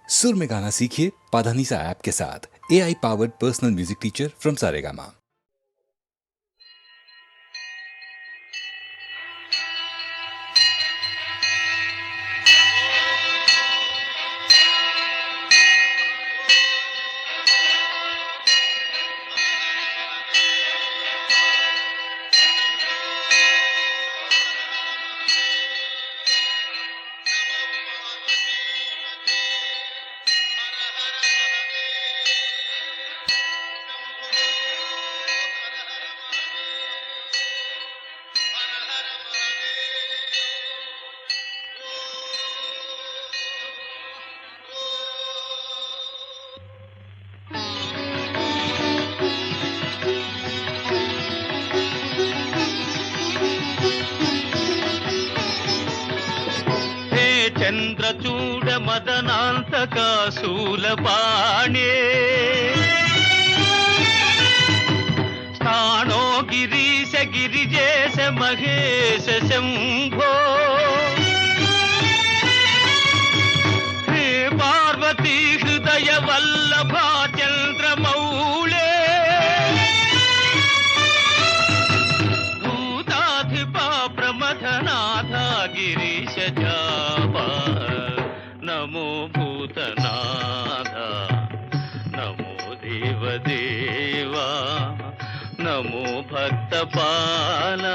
सुर में गाना सीखिए पाधानीसा ऐप के साथ। AI powered personal music teacher from Saregama. చంద్రచూడ మదనాంతక శూలపాణే స్థాణో గిరీశ గిరిజేశ మహేశ శంభో హే పార్వతీ హృదయ వల్లభ చంద్రమౌళే భూతాధిప ప్రమథనాథ గిరీశ నమో భూతనాథ నమో దేవదేవా నమో భక్తపాల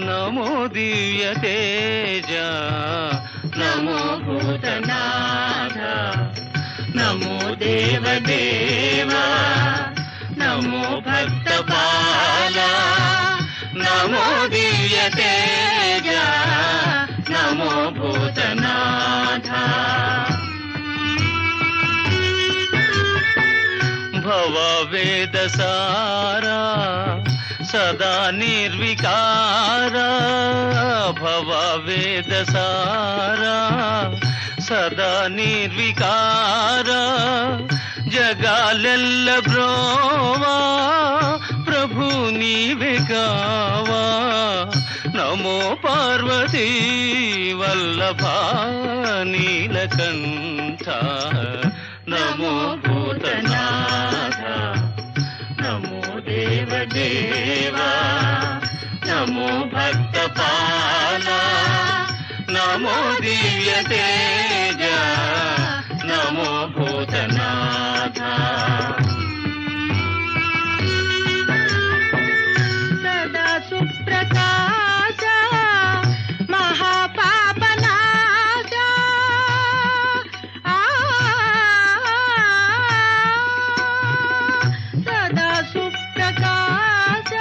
నమో దివ్య తేజ నమో భూతనాథ నమో దేవదేవా నమో భక్తపాల నమో దివ్య తేజ నమో భూతనాథ భవ వేద సారా సదా నిర్వికార భవ వేద సారా సదా నిర్వికార జగాలెల్ల బ్రోవా ప్రభు నీవే కావా నమో పార్వతీ వల్లభ నీలకంఠ నమో భూతనాథ నమో దేవదేవా నమో భక్తపాల నమో దివ్య తేజ నమో భూతనాథ సదా సుప్రకాశ మహాపాపనాశ సదా సుప్రకాశ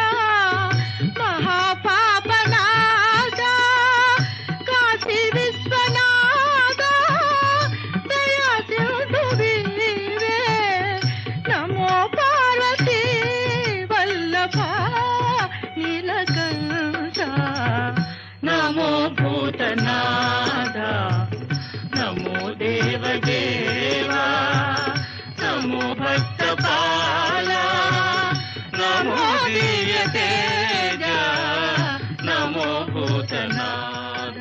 మహాపాపనాశ కాశీ విశ్వనాథ దయా సింధు వీరే నమో పార్వతీ వల్లభ నీలకంఠ నమో భూతనాథ నమో దేవదేవా నమో భక్తపాల నమో దివ్య తేజ నమో భూతనాథ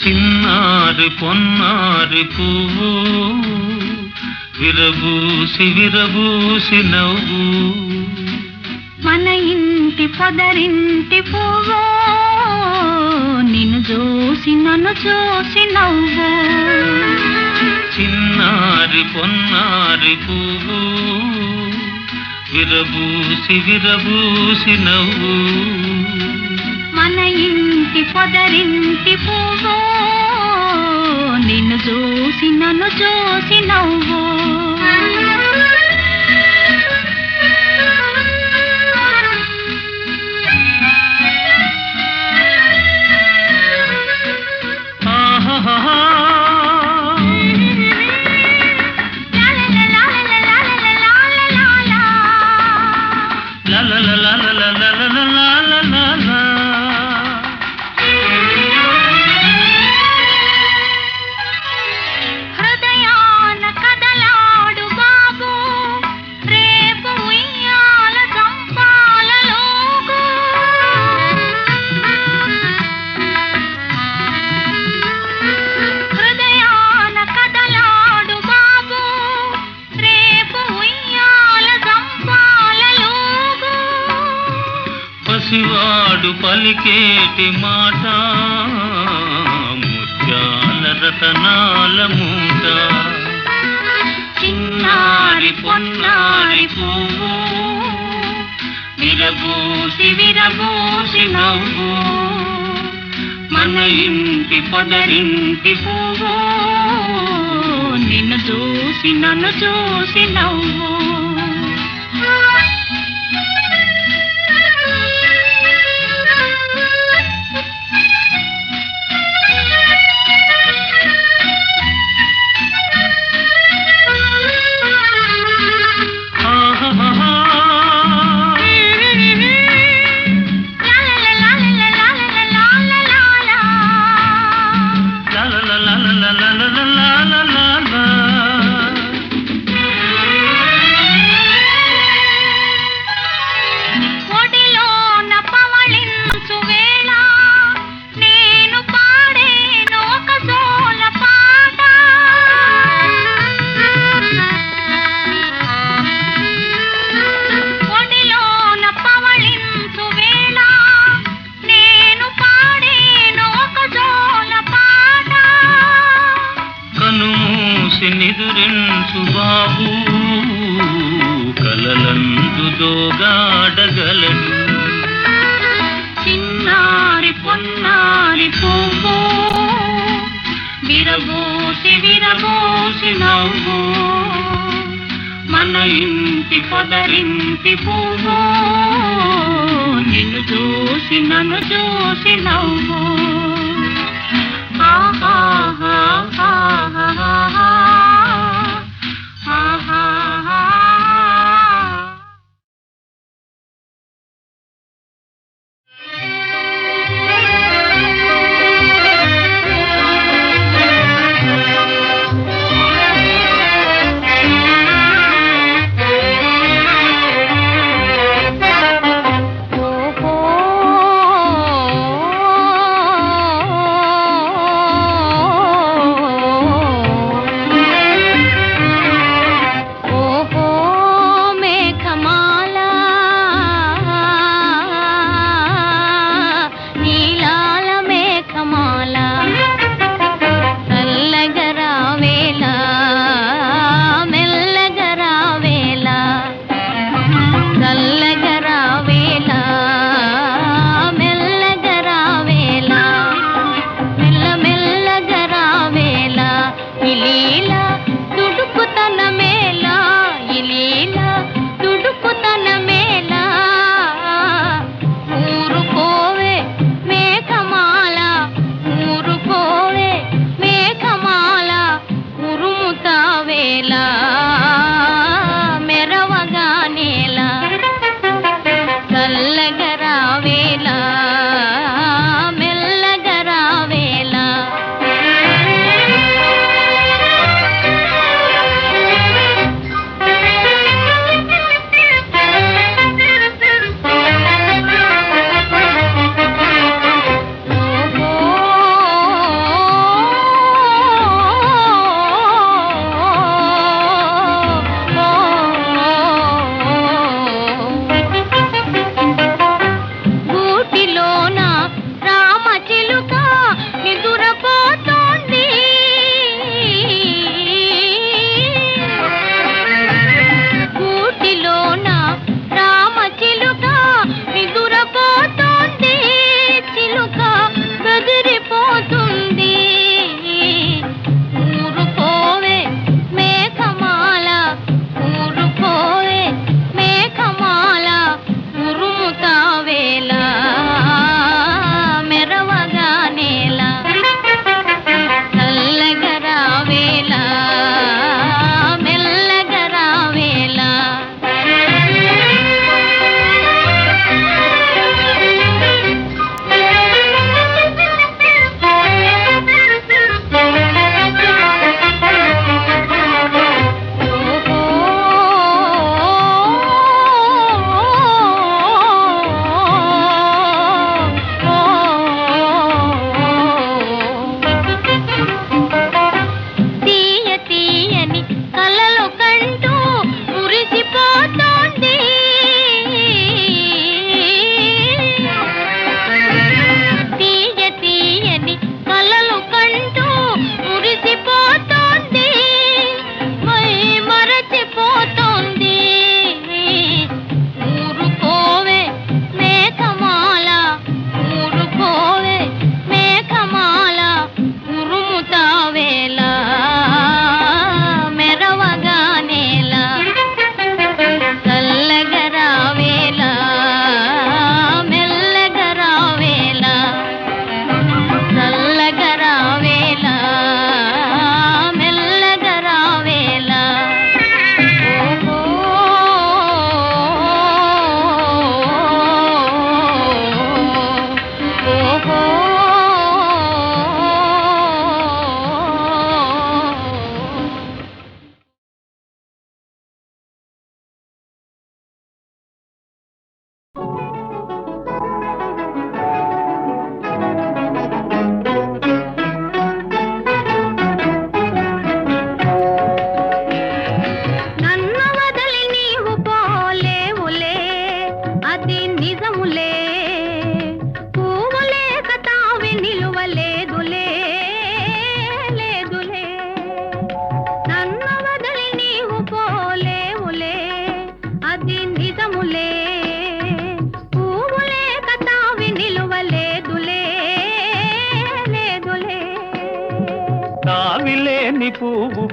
చిన్నారి పొన్నారి పువ్వు విరబూసి విరబూసి నవ్వు మన ఇంటి పొదరింటి పువ్వు నిన్ను చూసి నన్ను చూసి నవ్వు చిన్నారి పొన్నారి పువ్వు విరబూసి విరబూసి నవ్వు మన ఇంటి పొదరింటి పువ్వు నిన్ను చూసి నన్ను చూసి నవ్వు హృదయా నేడు పలికేటి మాట ముత్యాల రతనాల మూట చిన్నారి పొన్నారి పువ్వు విరబూసి విరబూసి నవ్వు మన ఇంటి పొదరింటి పువ్వు నిన్ను చూసి నన్ను చూసి నవ్వు నిదురించు బాబు కలలందు దోగాడగలడు చిన్నారి పొన్నారి పువ్వు విరబూసి విరబూసి నవ్వు మన ఇంటి పొదరింటి పువ్వు నిన్ను చూసి నన్ను చూసి నవ్వు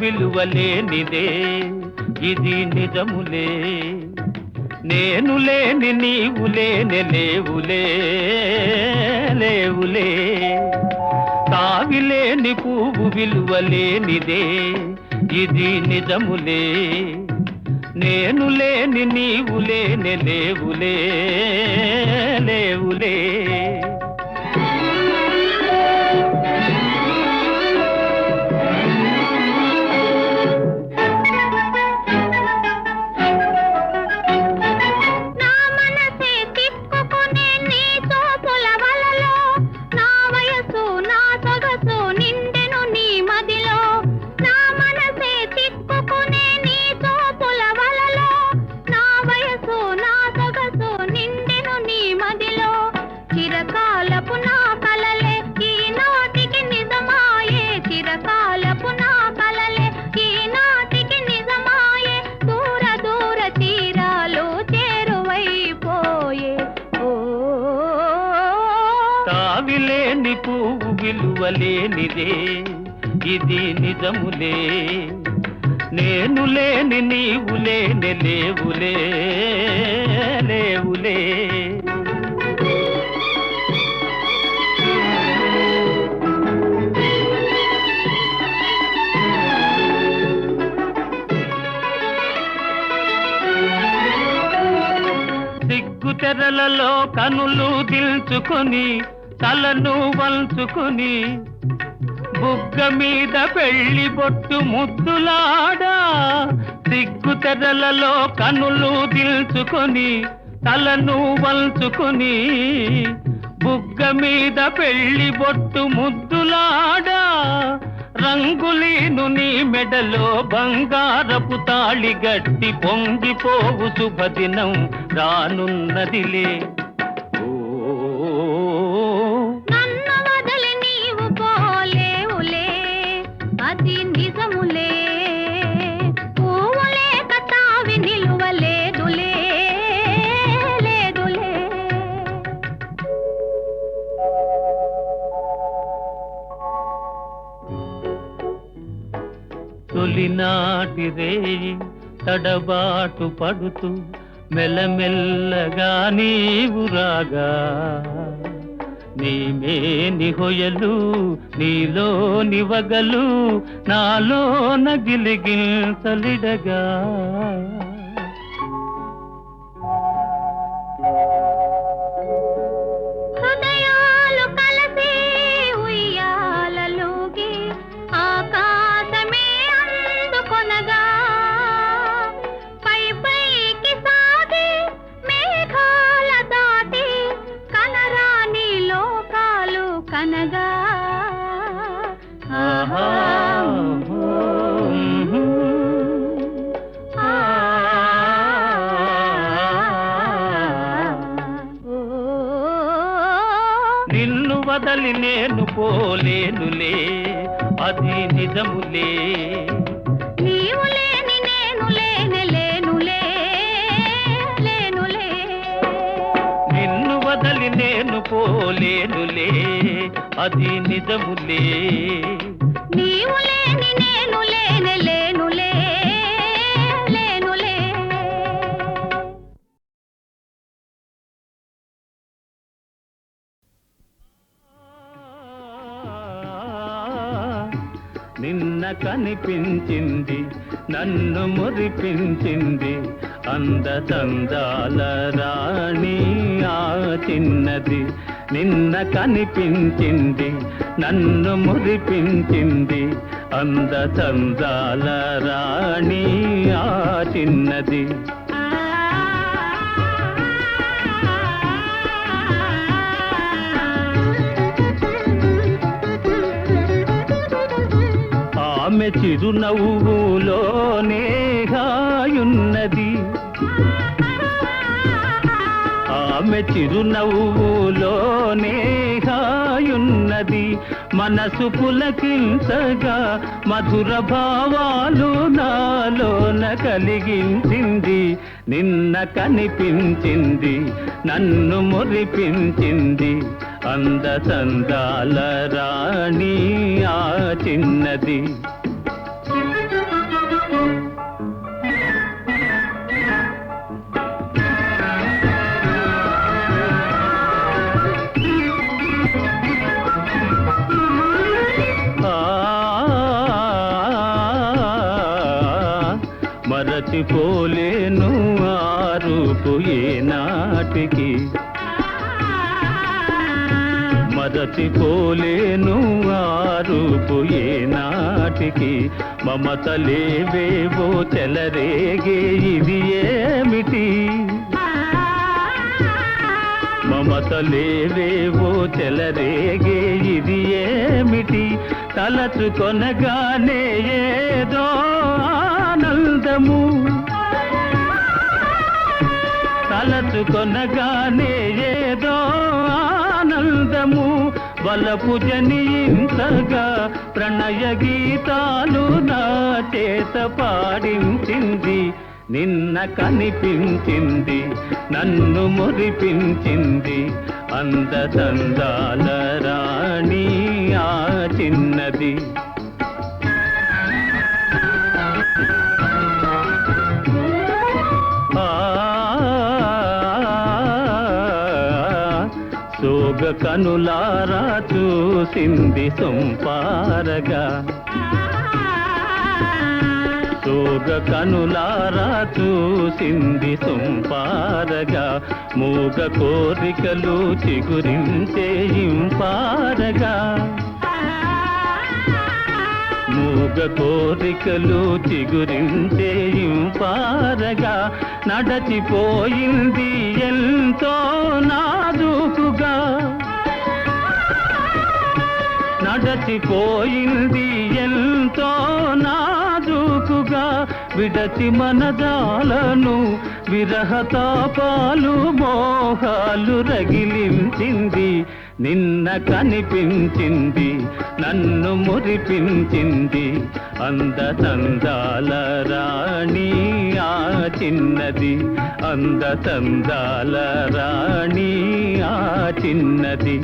విలువలేనిదే ఇది నిజములే నేను లేని నీవు లేని లేవులే లేవులే తావిలేని పువ్వు విలువలేనిదే ఇది నిజములే నేను లేని నీవు లేని లేవులే లేవులే తావిలేని పువ్వు విలువలేనిదే ఇది నిజములే నేను లేని నీవు లేని లేవులే లేవులే సిగ్గుతెరలలో కనులు దిల్చుకొని తలను వంచుకొని బుగ్గ మీద పెళ్లి బొట్టు ముద్దులాడా సిగ్గుతెరలలో కనులు దిల్చుకొని తలను వంచుకొని బుగ్గ మీద పెళ్లి బొట్టు ముద్దులాడా రంగులీను నీ మెడలో బంగారపు తాళి గట్టి పొంగిపోవు శుభదినం రానున్నదిలే అది నిజములే పూవులే కతావి నిలువలేదులే లేదులే తొలినాటి రేయి తడబాటు పడుతూ మెల్లమెల్లగా నీవు రాగా నీమేని హొయలు నీలో నివగలు నాలో నగిలిగిల్సలిడగా హృదయాలు కలిసి ఉయ్యాలలోగి ఆకాశమే అందుకొనగా పై పైకి సాగి మేఘాల దాటి కనరాని లోకాలు కనగా ఆహా నిన్ను వదలి నేను పోలేనులే అది నిజములే నీవు లేని నేను లేని లేనులే లేనులే నిన్ను వదలి నేను పోలేనులే అది నిజములే నీవు లేని నేను లేని లేనులే లేనులే నిన్న కనిపించింది నన్ను మురిపించింది అందచందాల రాణి ఆ చిన్నది నిన్న కనిపించింది నన్ను మురిపించింది అందచందాల రాణి ఆ చిన్నది ఆమె చిరునవ్వులోనే హాయున్నది ఆమె చిరునవ్వులోనే హాయున్నది మనసు పులకించగా మధుర భావాలు నాలోన కలిగించింది నిన్న కనిపించింది నన్ను మురిపించింది అందచందాల రాణి ఆ చిన్నది మరచిపోలేను ఆ రూపు ఏనాటికి, మరచిపోలేను ఆ రూపు ఏనాటికి. మమతలేవేవో చెలరేగే ఇది ఏమిటి, మమతలేవేవో చెలరేగే ఇది ఏమిటి. తలచుకొనగానే ఏదో ఆనందము, తలచుకొనగానే ఏదో ఆనందము. వలపు జనించగా ప్రణయ గీతాలు నా చేత పాడించింది. నిన్న కనిపించింది, నన్ను మురిపించింది, అందచందాల రాణి ఆ చిన్నది. సోగ కనులారా చూసింది సొంపారగా, సోగ కనులారా చూసింది సొంపారగా. మూగ కోరికలు చిగురించే ఇంపారగా, మూగ కోరికలు చిగురించే ఇంపారగా. నడచిపోయింది ఎంతో నాజూకుగా, నడచిపోయింది ఎంతో నాజూకుగా. విడచి మనదాలను విరహతాపాలు మోహాలు రగిలించింది. నిన్న కనిపించింది, నన్ను మురిపించింది, అందచందాల రాణి ఆ చిన్నది, అందచందాల రాణి ఆ చిన్నది.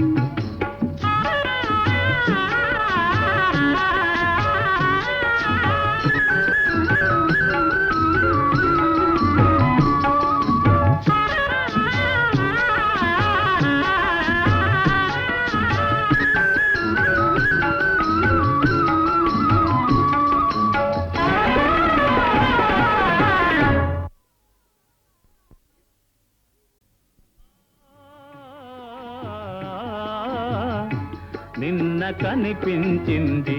నిన్న కనిపించింది,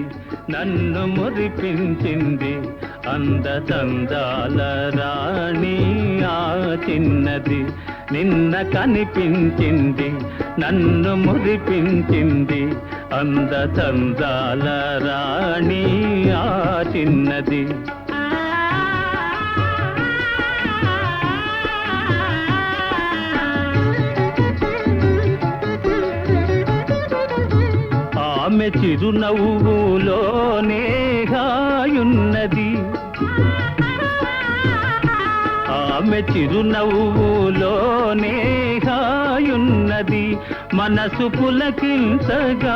నన్ను మురిపించింది, అందచందాల రాణి ఆ చిన్నది. నిన్న కనిపించింది, నన్ను మురిపించింది, అందచందాల రాణి ఆ చిన్నది. ఆమె చిరునవ్వులోనే హాయున్నది, ఆమె చిరునవ్వులోనే హాయున్నది. మనసు పులకించగా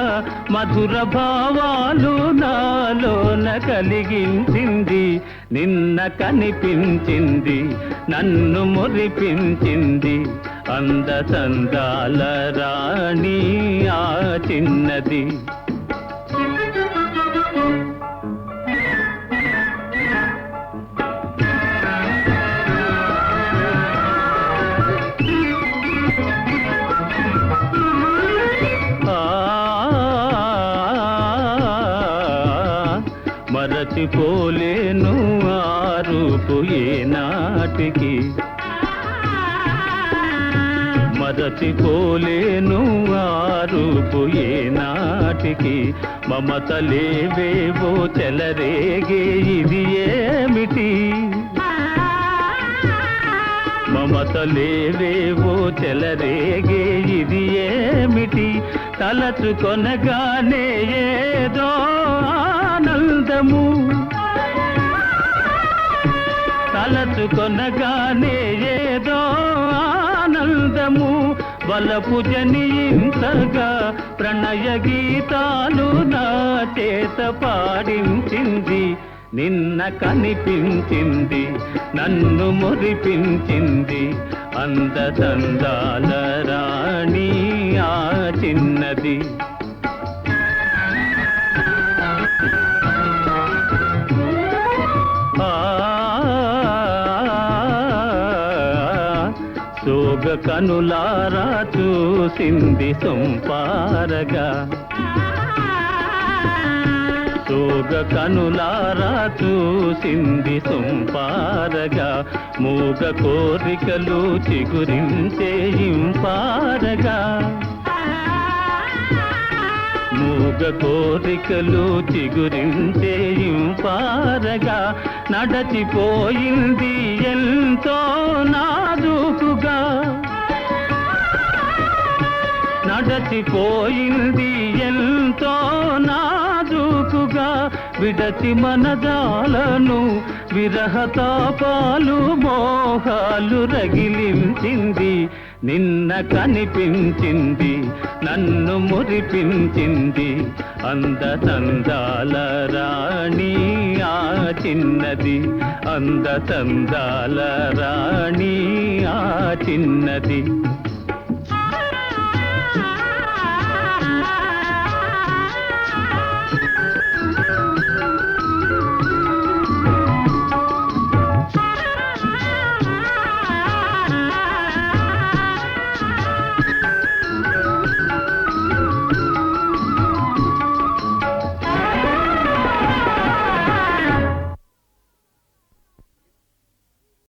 మధుర భావాలు నాలోన కలిగించింది. నిన్న కనిపించింది, నన్ను మురిపించింది, అందచందాల రాణి ఆ చిన్నది. మరచిపోలేను ఆ రూపు ఏనాటికి, మరచిపోలేను ఆ రూపు ఏనాటికి. మమతలేవేవో చెలరేగే ఇది ఏమిటి, మమతలేవేవో చెలరేగే ఇది ఏమిటి. తలచుకొనగానే ఏదో ఆనందము, తలచుకొనగానే ఏదో ఆనందము. వలపు జనించగా ప్రణయ గీతాలు నా చేత పాడించింది. నిన్న కనిపించింది, నన్ను మురిపించింది, అందచందాల రాణి ఆ చిన్నది. ఆ సోగ కనులారా చూసింది సొంపారగా సోగ కనులారా చూసింది సొంపారగా మూగ కోరికలు చిగురించే ఇంపారగా మూగ కోరికలు చిగురించే ఇంపారగా నడచిపోయింది ఎంతో నాజూకుగా నడచిపోయింది ఎంతో నాజూకుగా విడచి మనజాలను విరహతాపాలు మోహాలు రగిలించింది నిన్న కనిపించింది నన్ను మురిపించింది అందతందాల రాణి ఆ చిన్నది అందతందాల రాణి ఆ చిన్నది